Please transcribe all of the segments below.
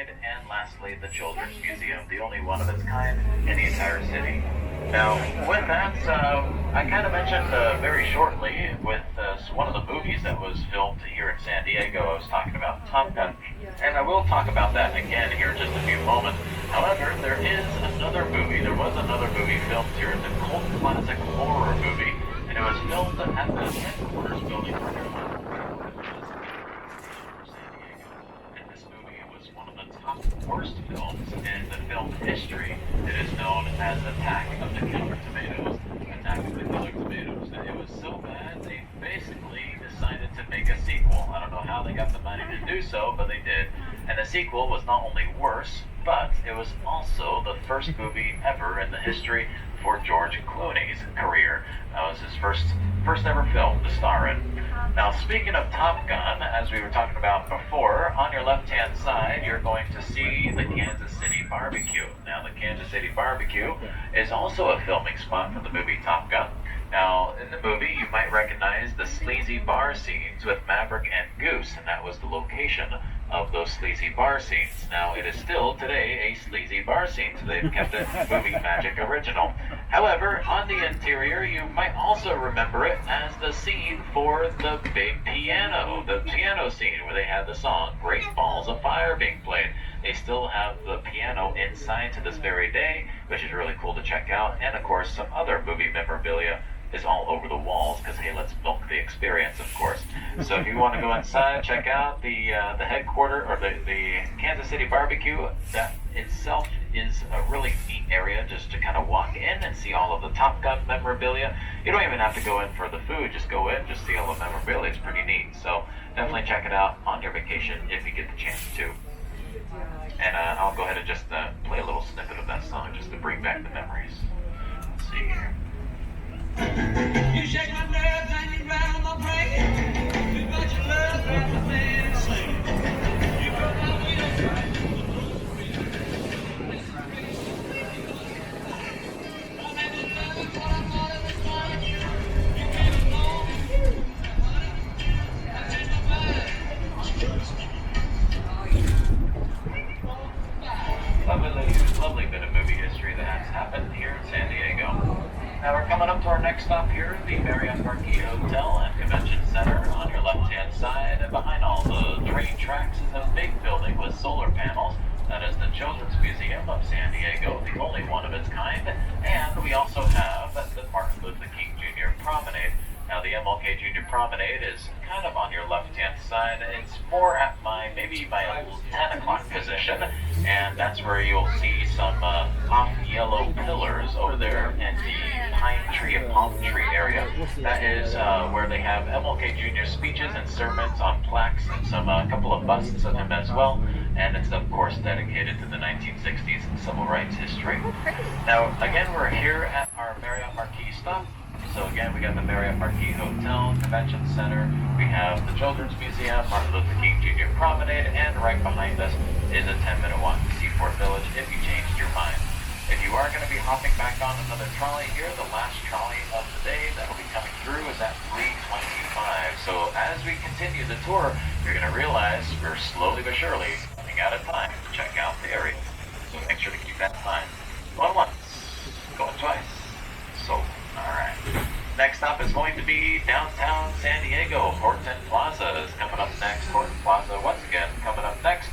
Promenade, and lastly, the Children's Museum, the only one of its kind in the entire city. Now, with that, I kind of mentioned very shortly with one of the movies that was filmed here in San Diego. I was talking about Top Gun, and I will talk about that again here in just a few moments. However, there was another movie filmed here. It's a cult classic horror movie, and it was filmed at the headquarters building for and this movie was one of the top worst films in the film history. It is known as Attack of the Killer Tomatoes. Attack of the Killer Tomatoes. It was so bad, they basically decided to make a sequel. I don't know how they got the money to do so, but they did. And the sequel was not only worse, but it was also the first movie ever in the history for George Clooney's career. That was his first ever film to star in. Now, speaking of Top Gun, as we were talking about before, on your left-hand side, you're going to see the Kansas City Barbecue. Now, the Kansas City Barbecue is also a filming spot for the movie Top Gun. Now, in the movie, you might recognize the sleazy bar scenes with Maverick and Goose, and that was the location of those sleazy bar scenes. Now, it is still today a sleazy bar scene, so they've kept it movie magic original. However, on the interior, you might also remember it as the scene for the big piano, the piano scene where they had the song Great Balls of Fire being played. They still have the piano inside to this very day, which is really cool to check out, and of course, some other movie memorabilia is all over the walls because, hey, let's milk the experience, of course. So if you want to go inside, check out the headquarters, or the Kansas City Barbecue. That itself is a really neat area just to kind of walk in and see all of the Top Gun memorabilia. You don't even have to go in for the food, just go in, just see all the memorabilia. It's pretty neat. So definitely check it out on your vacation if you get the chance to. And I'll go ahead and just play a little snippet of that song just to bring back the memories. Let's see here. You shake my nerves and you rattle my brain. Too much love got the man slain. You broke my wheels. Lovely bit of movie history that has happened here in San Diego. Now we're coming up to our next stop here, the Marriott Marquis Hotel and Convention Center on your left-hand side. And behind all the train tracks is a big building with solar panels. That is the Children's Museum of San Diego, the only one of its kind. And we also have the Martin Luther King Jr. Promenade. Now the MLK Jr. Promenade is kind of on your left-hand side. It's more at maybe my 10 o'clock position, and that's where you'll see some off yellow pillars over there in the pine tree and palm tree area. That is where they have MLK Jr. speeches and sermons on plaques and a couple of busts of him as well. And it's of course dedicated to the 1960s civil rights history. Now again, we're here at our Marriott Marquis stop. So again, we got the Marriott Marquis Hotel, Convention Center, we have the Children's Museum, Martin Luther King Jr. Promenade, and right behind us is a 10-minute walk to Seaport Village if you changed your mind. If you are going to be hopping back on another trolley here, the last trolley of the day that will be coming through is at 3:25. So as we continue the tour, you're going to realize we're slowly but surely running out of time to check out the area. So make sure to keep that in mind. Going once, going twice. So alright. Next stop is going to be downtown San Diego. Horton Plaza is coming up next. Horton Plaza, once again, coming up next.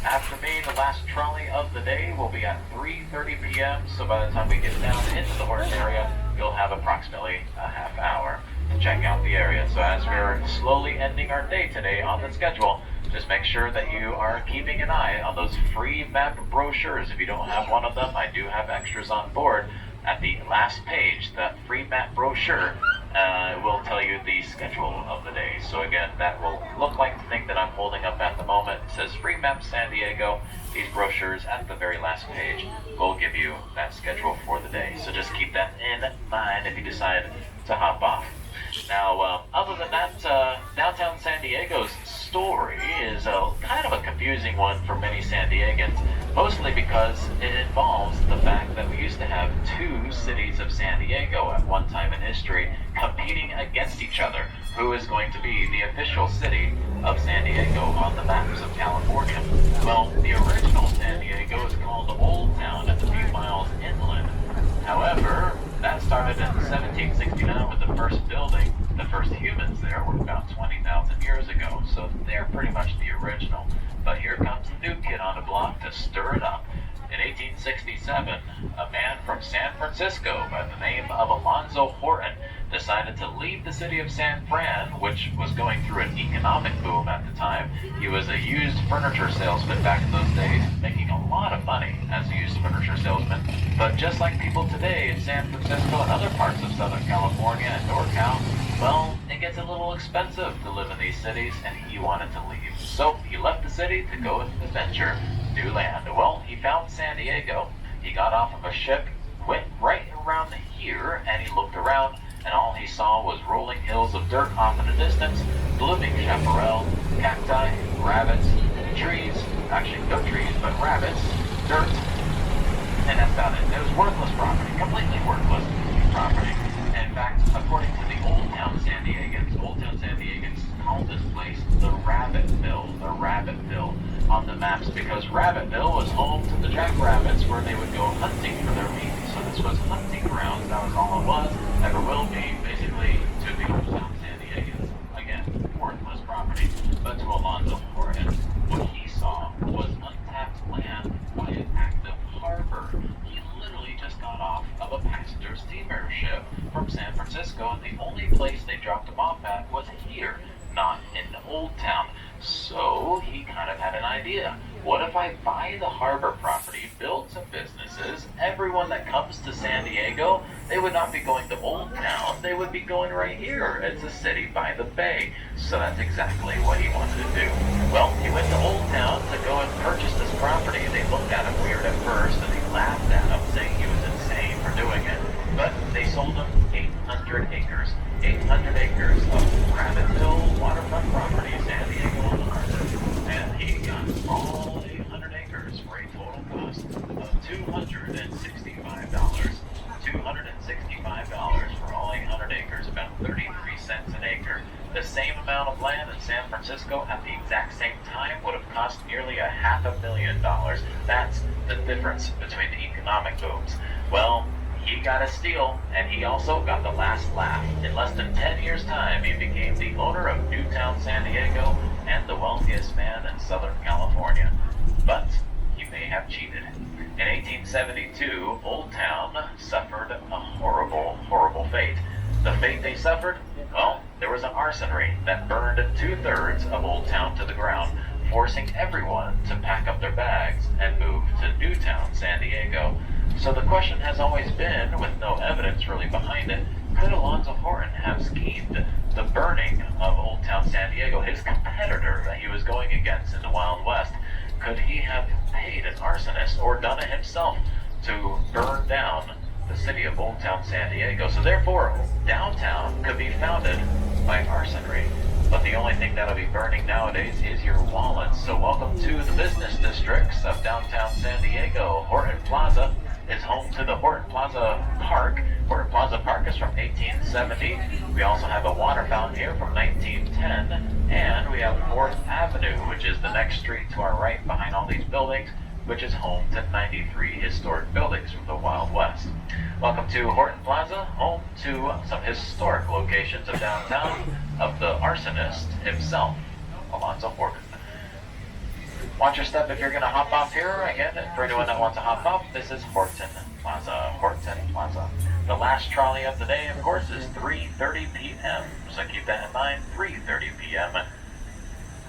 After me, the last trolley of the day will be at 3:30 p.m. So by the time we get down into the Horton area, you'll have approximately a half hour to check out the area. So as we're slowly ending our day today on the schedule, just make sure that you are keeping an eye on those free map brochures. If you don't have one of them, I do have extras on board. At the last page, that free map brochure will tell you the schedule of the day. So again, that will look like the thing that I'm holding up at the moment. It says Free Map San Diego. These brochures at the very last page will give you that schedule for the day. So just keep that in mind if you decide to hop off. Now, other than that, downtown San Diego's story is kind of a confusing one for many San Diegans, mostly because it involves the fact that we used to have two cities of San Diego at one time in history competing against each other. Who is going to be the official city of San Diego on the maps of California? Well, the original pretty much the original. But here comes the new kid on the block to stir it up. In 1867, a man from San Francisco by the name of Alonzo Horton decided to leave the city of San Fran, which was going through an economic boom at the time. He was a used furniture salesman back in those days, making a lot of money as a used furniture salesman. But just like people today in San Francisco and other parts of Southern California and NorCal, well, it gets a little expensive to live in these cities, and he wanted to leave. So he left the city to go adventure new land. Well, he found San Diego. He got off of a ship, went right around here, and he looked around, and all he saw was rolling hills of dirt off in the distance, blooming chaparral, cacti, rabbits, trees, actually no trees, but rabbits, dirt, and that's about it. It was worthless property, completely worthless property. In fact, according to the Old Town San Diegans called this place the Rabbitville on the maps because Rabbitville was home to the jackrabbits where they would go hunting for their meat. So this was hunting grounds. That was all it was, ever will be, basically, to the Old Town San Diegans. Again, worthless property. But to Alonzo Horton, what he saw was untapped land by an active harbor. He literally just got off of a passenger steamer ship from San Francisco, and the only place they dropped him off at was here, not in the Old Town. So he kind of had an idea. What if I buy the harbor property, build some businesses, everyone that comes to San Diego, they would not be going to Old Town, they would be going right here. It's a city by the bay. So that's exactly what he wanted to do. Well, he went to Old Town to go and purchase this property. They looked at him weird at first, and they laughed at him, saying he was insane for doing it. But they sold him 800 acres. 800 acres of Rabbitville waterfront property, San Diego on the harbor. And he got all 800 acres for a total cost of $265. $265 for all 800 acres, about 33 cents an acre. The same amount of land in San Francisco at the exact same time would have cost nearly $500,000. That's the difference between the economic booms. Well, he got a steal, and he also got the last laugh. In less than 10 years' time, he became the owner of Newtown, San Diego, and the wealthiest man in Southern California. But he may have cheated. In 1872, Old Town suffered a horrible, horrible fate. The fate they suffered? Well, there was an arsonry that burned 2/3 of Old Town to the ground, forcing everyone to pack up their bags and move to Newtown, San Diego. So the question has always been, with no evidence really behind it, could Alonzo Horton have schemed the burning of Old Town San Diego, his competitor that he was going against in the Wild West? Could he have paid an arsonist or done it himself to burn down the city of Old Town San Diego? So therefore, downtown could be founded by arsonry. But the only thing that'll be burning nowadays is your wallets. So welcome to the business districts of downtown San Diego. Horton Plaza is home to the Horton Plaza Park. Horton Plaza Park is from 1870. We also have a water fountain here from 1910. And we have 4th Avenue, which is the next street to our right behind all these buildings, which is home to 93 historic buildings from the Wild West. Welcome to Horton Plaza, home to some historic locations of downtown of the arsonist himself, Alonzo Horton. Watch your step if you're going to hop off here. Again, for anyone that wants to hop off, this is Horton Plaza. Horton Plaza. The last trolley of the day, of course, is 3:30 p.m. So keep that in mind, 3:30 p.m.